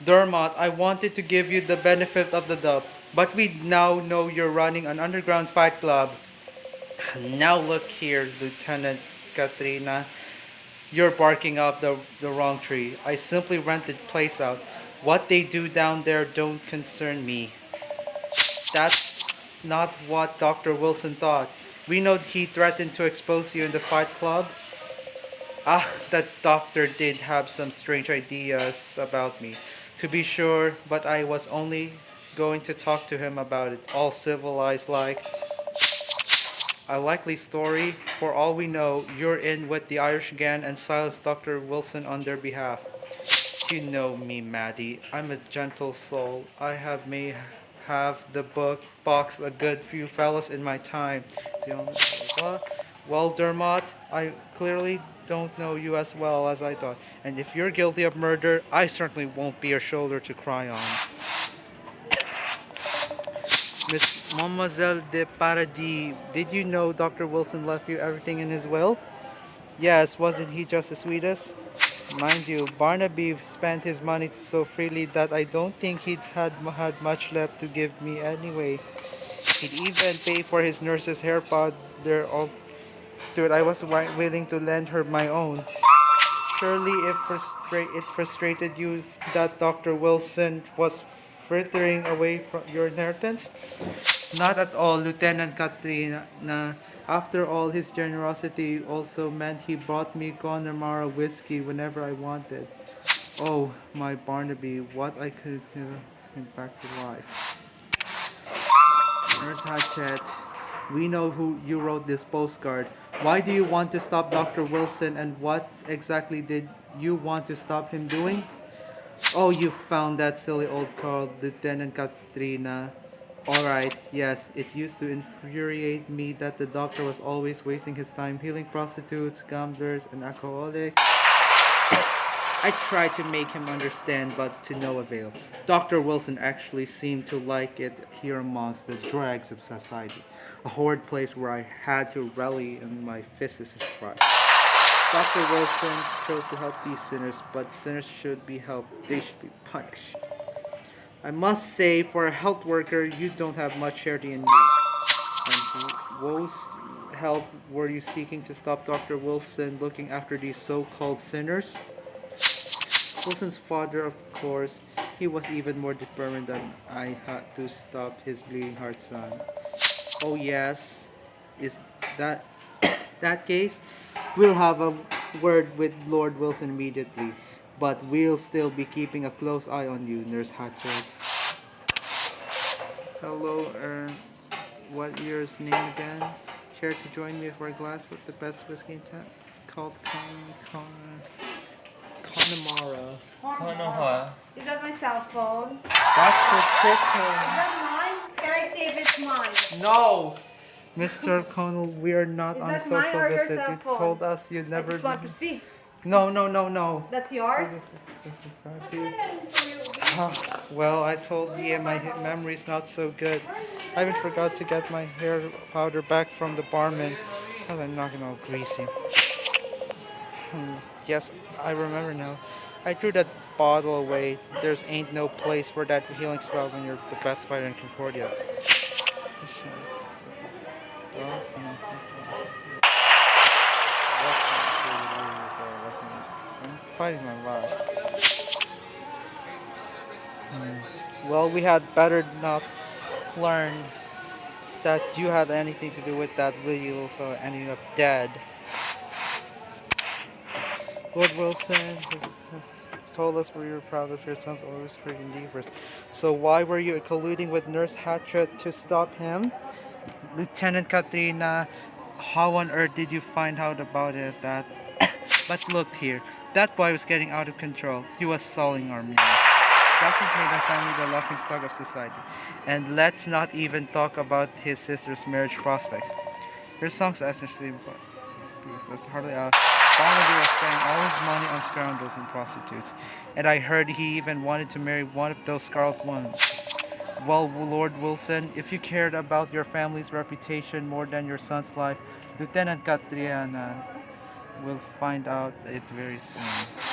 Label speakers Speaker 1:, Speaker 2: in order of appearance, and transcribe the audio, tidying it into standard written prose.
Speaker 1: Dermot, I wanted to give you the benefit of the doubt, but we now know you're running an underground fight club. Now look here, Lieutenant Katrina. You're barking up the wrong tree. I simply rented place out. What they do down there don't concern me. That's not what Dr. Wilson thought. We know he threatened to expose you in the fight club. Ah, that doctor did have some strange ideas about me, to be sure, but I was only going to talk to him about it, all civilized like. A likely story. For all we know, you're in with the Irish gang and silence Dr. Wilson on their behalf. You know me, Maddie. I'm a gentle soul. I have may have the book box a good few fellas in my time. Well, Dermot, I clearly don't know you as well as I thought. And if you're guilty of murder, I certainly won't be a shoulder to cry on. Miss Mademoiselle de Paradis, did you know Dr. Wilson left you everything in his will? Yes, wasn't he just the sweetest? Mind you, Barnaby spent his money so freely that I don't think he'd had much left to give me anyway. He'd even pay for his nurse's hair powder. All to it, I was willing to lend her my own. Surely it frustrated you that Dr. Wilson was frittering away from your inheritance? Not at all, Lieutenant Katrina. After all, his generosity also meant he brought me Connemara whiskey whenever I wanted. Oh, my Barnaby, what I could bring back to life. Nurse Hatchet, we know who you wrote this postcard. Why do you want to stop Dr. Wilson, and what exactly did you want to stop him doing? Oh, you found that silly old Carl, Lieutenant Katrina. Alright, yes, it used to infuriate me that the doctor was always wasting his time healing prostitutes, gamblers, and alcoholics. I tried to make him understand, but to no avail. Dr. Wilson actually seemed to like it here amongst the dregs of society, a horrid place where I had to rally in my fists and cry. Dr. Wilson chose to help these sinners, but sinners should be helped, they should be punished. I must say, for a health worker, you don't have much charity in you. And whose help were you seeking to stop Dr. Wilson looking after these so-called sinners? Wilson's father, of course, he was even more determined than I had to stop his bleeding heart son. Oh yes, is that that case? We'll have a word with Lord Wilson immediately, but we'll still be keeping a close eye on you, Nurse Hatchet. Hello, what yours name again? Care to join me for a glass of the best whiskey in town? It's called Connemara.
Speaker 2: Konoha.
Speaker 3: Is that my cell phone? Is
Speaker 1: That's the chicken.
Speaker 3: that mine? Can I see if it's mine?
Speaker 1: No! Mr. Connell, we are not
Speaker 3: Is
Speaker 1: on a
Speaker 3: that mine
Speaker 1: social
Speaker 3: or your
Speaker 1: visit.
Speaker 3: cell
Speaker 1: You
Speaker 3: phone?
Speaker 1: told us you'd
Speaker 3: I
Speaker 1: never.
Speaker 3: just want to see.
Speaker 1: No, no, no, no.
Speaker 3: That's yours?
Speaker 1: Well, I told you my memory's not so good. I even forgot to get my hair powder back from the barman. Oh, I'm knocking all greasy. Yes, I remember now. I threw that bottle away. There's ain't no place for that healing stuff when you're the best fighter in Concordia. I'm fighting my life. Well, we had better not learn that you had anything to do with that wheel ending up dead. Lord Wilson has told us we were proud of your son's always freaking endeavors. So why were you colluding with Nurse Hatchet to stop him? Lieutenant Katrina, how on earth did you find out about it? That but look here, that boy was getting out of control. He was sullying our meal. Doctors made our family the laughing stock of society. And let's not even talk about his sister's marriage prospects. Your songs actually because that's hardly Barnaby was spending all his money on scoundrels and prostitutes. And I heard he even wanted to marry one of those scarlet ones. Well, Lord Wilson, if you cared about your family's reputation more than your son's life, Lieutenant Katriana, We'll find out it very soon.